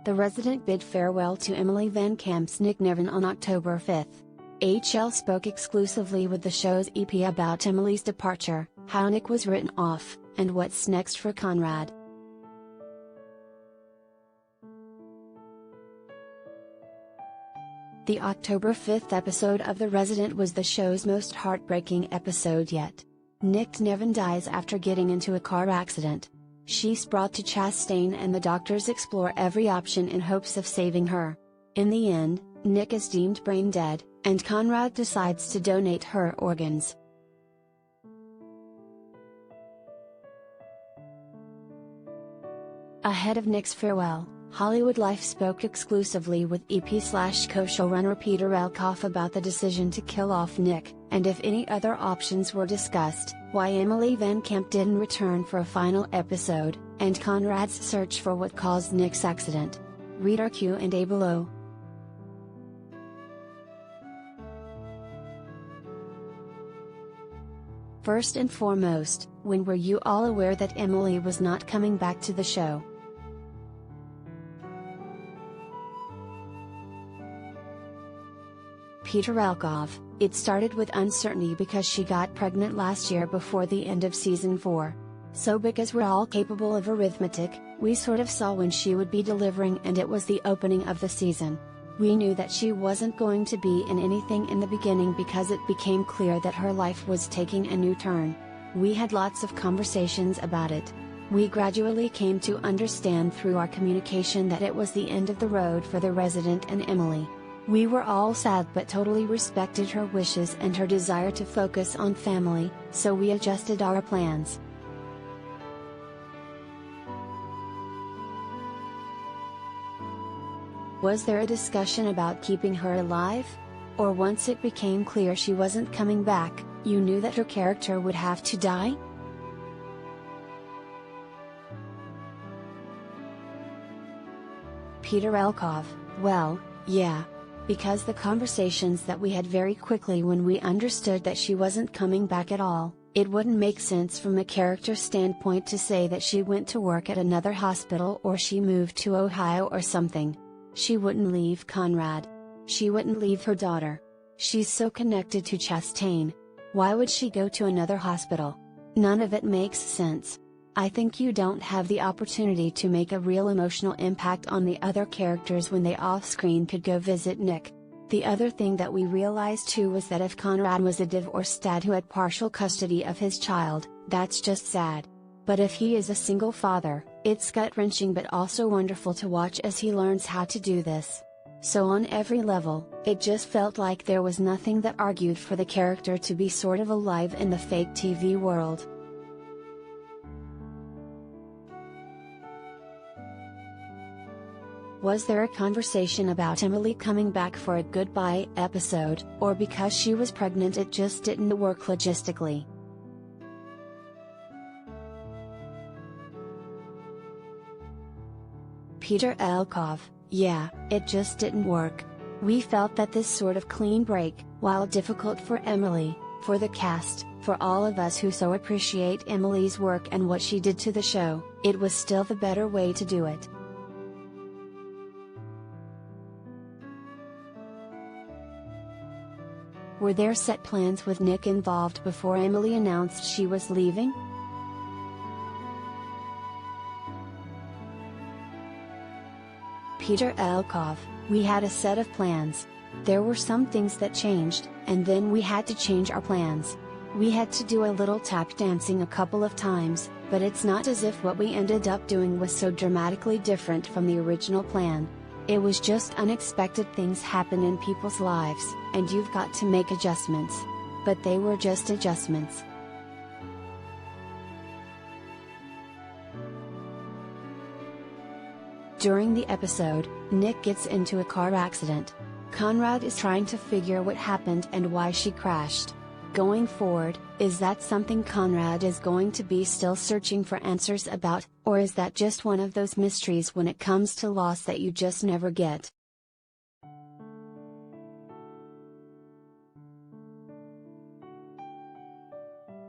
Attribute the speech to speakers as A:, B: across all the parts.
A: The resident bid farewell to Emily VanCamp's Nick Nevin on October 5. HL spoke exclusively with the show's EP about Emily's departure, how Nick was written off, and what's next for Conrad. The October 5 episode of The Resident was the show's most heartbreaking episode yet. Nick Nevin dies after getting into a car accident. She's brought to Chastain and the doctors explore every option in hopes of saving her. In the end, Nick is deemed brain dead, and Conrad decides to donate her organs. Ahead of Nick's farewell, HollywoodLife spoke exclusively with EP/co-showrunner Peter Elkoff about the decision to kill off Nick, and if any other options were discussed, why Emily VanCamp didn't return for a final episode, and Conrad's search for what caused Nick's accident. Read our Q&A below. First and foremost, when were you all aware that Emily was not coming back to the show? Peter Elkoff, it started with uncertainty because she got pregnant last year before the end of season 4. So because we're all capable of arithmetic, we sort of saw when she would be delivering and it was the opening of the season. We knew that she wasn't going to be in anything in the beginning because it became clear that her life was taking a new turn. We had lots of conversations about it. We gradually came to understand through our communication that it was the end of the road for the resident and Emily. We were all sad but totally respected her wishes and her desire to focus on family, so we adjusted our plans. Was there a discussion about keeping her alive? Or once it became clear she wasn't coming back, you knew that her character would have to die? Peter Elkoff, well, yeah. Because the conversations that we had very quickly when we understood that she wasn't coming back at all, it wouldn't make sense from a character standpoint to say that she went to work at another hospital or she moved to Ohio or something. She wouldn't leave Conrad. She wouldn't leave her daughter. She's so connected to Chastain. Why would she go to another hospital? None of it makes sense. I think you don't have the opportunity to make a real emotional impact on the other characters when they off-screen could go visit Nick. The other thing that we realized too was that if Conrad was a divorced dad who had partial custody of his child, that's just sad. But if he is a single father, it's gut-wrenching but also wonderful to watch as he learns how to do this. So on every level, it just felt like there was nothing that argued for the character to be sort of alive in the fake TV world. Was there a conversation about Emily coming back for a goodbye episode, or because she was pregnant it just didn't work logistically? Peter Elkoff, yeah, it just didn't work. We felt that this sort of clean break, while difficult for Emily, for the cast, for all of us who so appreciate Emily's work and what she did to the show, it was still the better way to do it. Were there set plans with Nick involved before Emily announced she was leaving? Peter Elkoff, we had a set of plans. There were some things that changed, and then we had to change our plans. We had to do a little tap dancing a couple of times, but it's not as if what we ended up doing was so dramatically different from the original plan. It was just unexpected things happen in people's lives, and you've got to make adjustments. But they were just adjustments. During the episode, Nick gets into a car accident. Conrad is trying to figure what happened and why she crashed. Going forward, is that something Conrad is going to be still searching for answers about, or is that just one of those mysteries when it comes to loss that you just never get?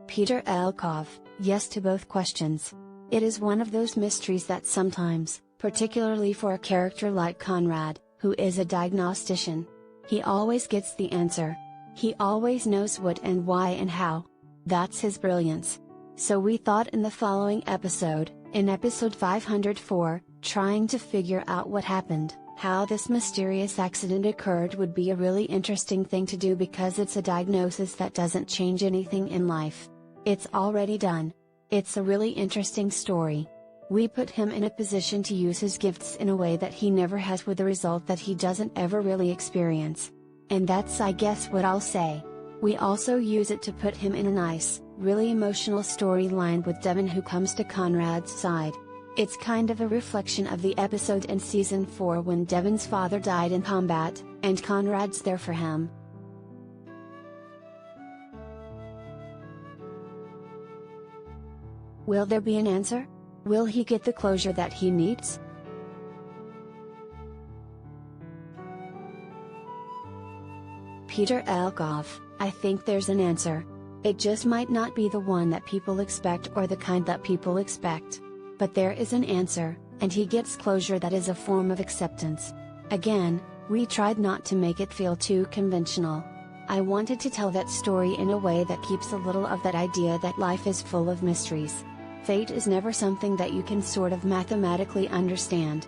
A: Peter Elkoff, yes to both questions. It is one of those mysteries that sometimes, particularly for a character like Conrad, who is a diagnostician. He always gets the answer. He always knows what and why and how. That's his brilliance. So we thought in the following episode, in episode 504, trying to figure out what happened, how this mysterious accident occurred would be a really interesting thing to do because it's a diagnosis that doesn't change anything in life. It's already done. It's a really interesting story. We put him in a position to use his gifts in a way that he never has, with the result that he doesn't ever really experience. And that's, I guess, what I'll say. We also use it to put him in a nice, really emotional storyline with Nevin, who comes to Conrad's side. It's kind of a reflection of the episode in season 4 when Nevin's father died in combat, and Conrad's there for him. Will there be an answer? Will he get the closure that he needs? Peter Elkoff, I think there's an answer. It just might not be the one that people expect or the kind that people expect. But there is an answer, and he gets closure that is a form of acceptance. Again, we tried not to make it feel too conventional. I wanted to tell that story in a way that keeps a little of that idea that life is full of mysteries. Fate is never something that you can sort of mathematically understand.